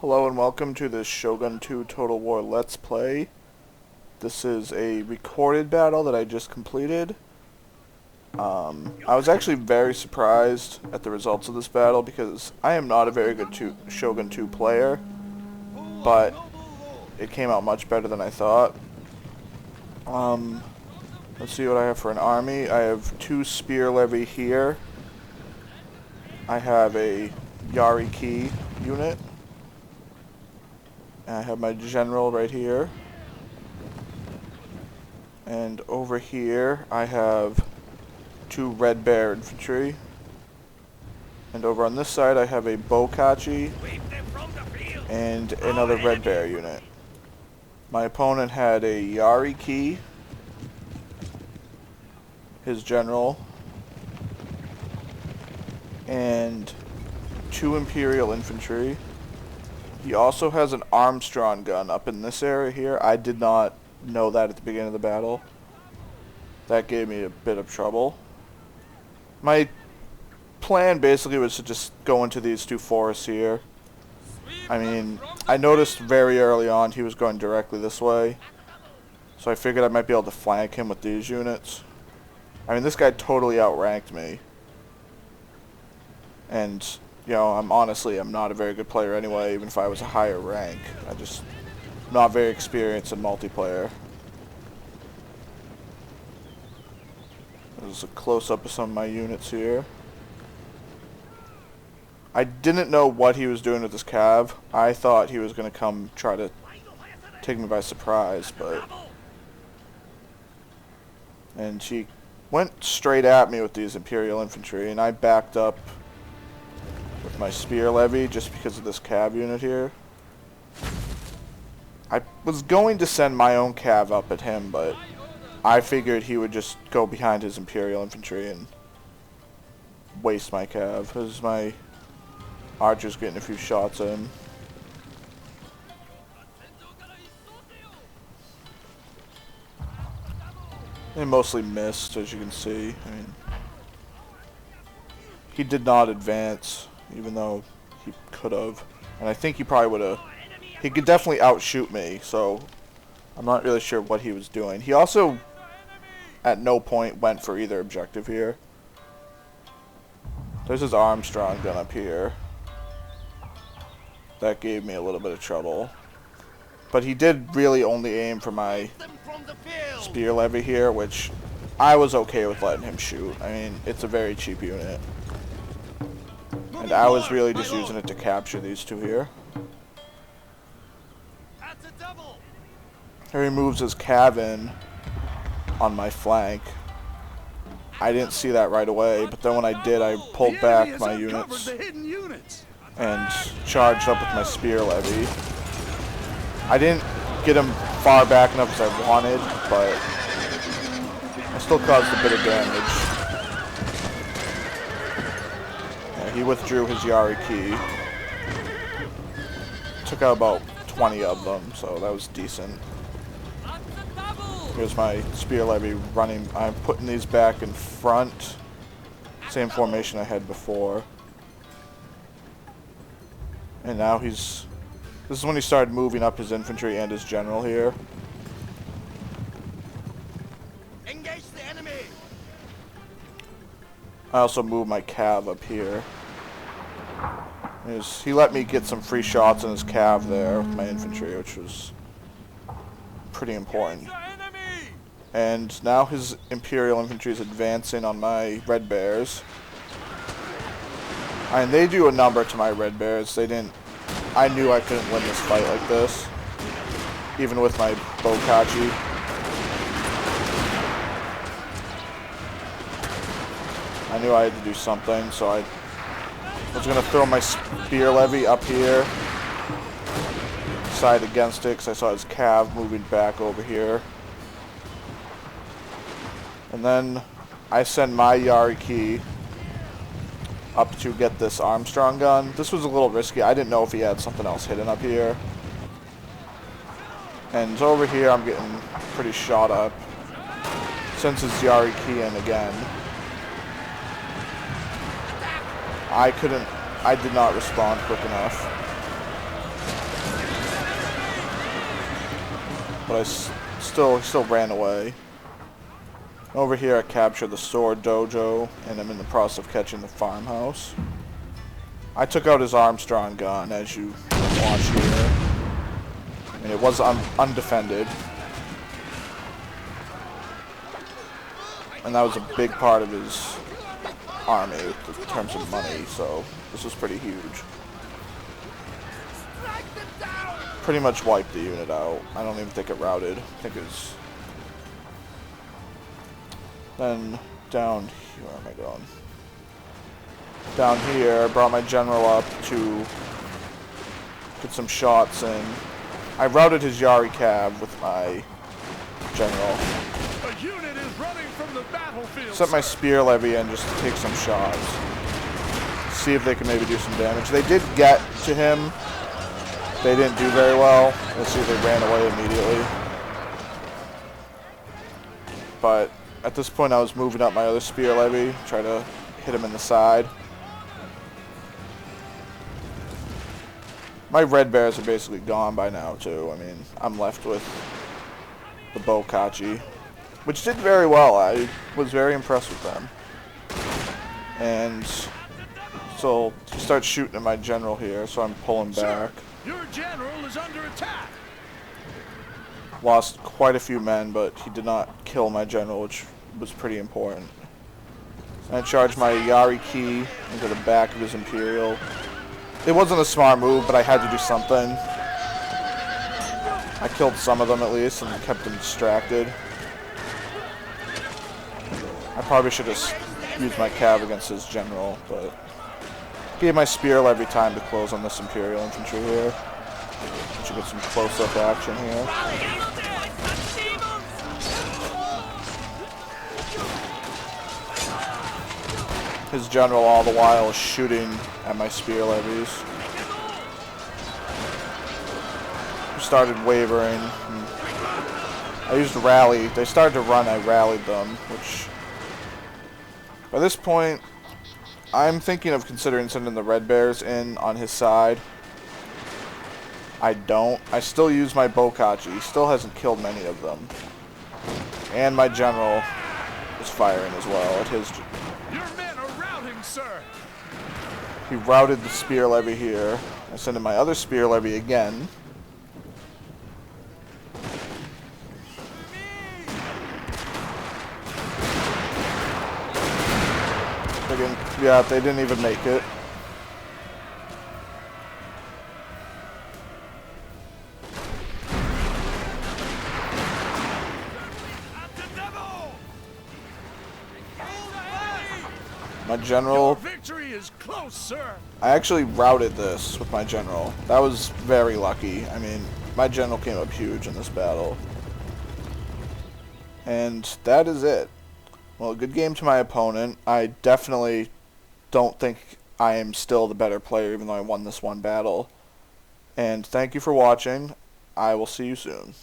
Hello and welcome to the Shogun 2 Total War Let's Play. This is a recorded battle that I just completed. I was actually very surprised at the results of this battle because I am not a very good Shogun 2 player, but it came out much better than I thought. Let's see what I have for an army. I have 2 spear levy here. I have a Yariki unit. I have my general right here. And over here I have 2 red bear infantry. And over on this side I have a bokachi and another red bear unit. My opponent had a Yariki, his general, and 2 imperial infantry. He also has an Armstrong gun up in this area here. I did not know that at the beginning of the battle. That gave me a bit of trouble. My plan basically was to just go into these 2 forests here. I mean, I noticed very early on he was going directly this way, so I figured I might be able to flank him with these units. I mean, this guy totally outranked me. And you know, I'm not a very good player anyway, even if I was a higher rank. I'm not very experienced in multiplayer. There's a close-up of some of my units here. I didn't know what he was doing with his cav. I thought he was going to come try to take me by surprise, but... And he went straight at me with these Imperial infantry, and I backed up with my spear levy just because of this cav unit here. I was going to send my own cav up at him, but I figured he would just go behind his Imperial infantry and waste my cav. As my archer's getting a few shots at him. They mostly missed, as you can see. I mean, he did not advance, even though he could have. And I think he probably would have. He could definitely outshoot me, so I'm not really sure what he was doing. He also, at no point, went for either objective here. There's his Armstrong gun up here. That gave me a little bit of trouble. But he did really only aim for my spear levy here, which I was okay with letting him shoot. I mean, it's a very cheap unit. And I was really just using it to capture these 2 here. Here he moves his cav in on my flank. I didn't see that right away, but then when I did, I pulled back my units and charged up with my spear levy. I didn't get him far back enough as I wanted, but I still caused a bit of damage. He withdrew his Yariki. Took out about 20 of them, so that was decent. Here's my spear levy running. I'm putting these back in front. Same formation I had before. And now this is when he started moving up his infantry and his general here. Engage the enemy. I also moved my cav up here. He let me get some free shots in his cav there with my infantry, which was pretty important. And now his Imperial infantry is advancing on my red bears. And they do a number to my red bears. I knew I couldn't win this fight like this, even with my bokachi. I knew I had to do something, so I was going to throw my spear levy up here, side against it, because I saw his cav moving back over here. And then I send my Yariki up to get this Armstrong gun. This was a little risky. I didn't know if he had something else hidden up here. And over here I'm getting pretty shot up. Since his Yariki in again. I did not respond quick enough. but still ran away. Over here I captured the sword dojo, and I'm in the process of catching the farmhouse. I took out his Armstrong gun, as you watch here, and it was undefended. And that was a big part of his army in terms of money, so this was pretty huge. Pretty much wiped the unit out. I don't even think it routed. I think it was... Then down here, where am I going? Down here, I brought my general up to get some shots in. I routed his Yari Cav with my general. A unit is running from the battlefield. Set my spear levy in just to take some shots. See if they can maybe do some damage. They did get to him. They didn't do very well. Let's see if they ran away immediately. But at this point I was moving up my other spear levy, try to hit him in the side. My red bears are basically gone by now too. I mean, I'm left with the Bokachi, which did very well. I was very impressed with them. And so he starts shooting at my general here, so I'm pulling back. Your general is under attack. Lost quite a few men, but he did not kill my general, which was pretty important. And I charged my Yari Key into the back of his Imperial. It wasn't a smart move, but I had to do something. I killed some of them at least and kept them distracted. I probably should have used my cav against his general, but gave my spear levy time to close on this Imperial infantry here. Should get some close-up action here. His general all the while is shooting at my spear levies. Started wavering. I used rally. They started to run, I rallied them, which by this point I'm thinking of considering sending the Red Bears in on his side. I don't. I still use my Bokachi. He still hasn't killed many of them. And my general is firing as well at his... Your men are routing, sir. He routed the spear levy here. I sent in my other spear levy again. Yeah, they didn't even make it. My general... Your victory is close, sir. I actually routed this with my general. That was very lucky. I mean, my general came up huge in this battle. And that is it. Well, good game to my opponent. I definitely don't think I am still the better player, even though I won this one battle. And thank you for watching. I will see you soon.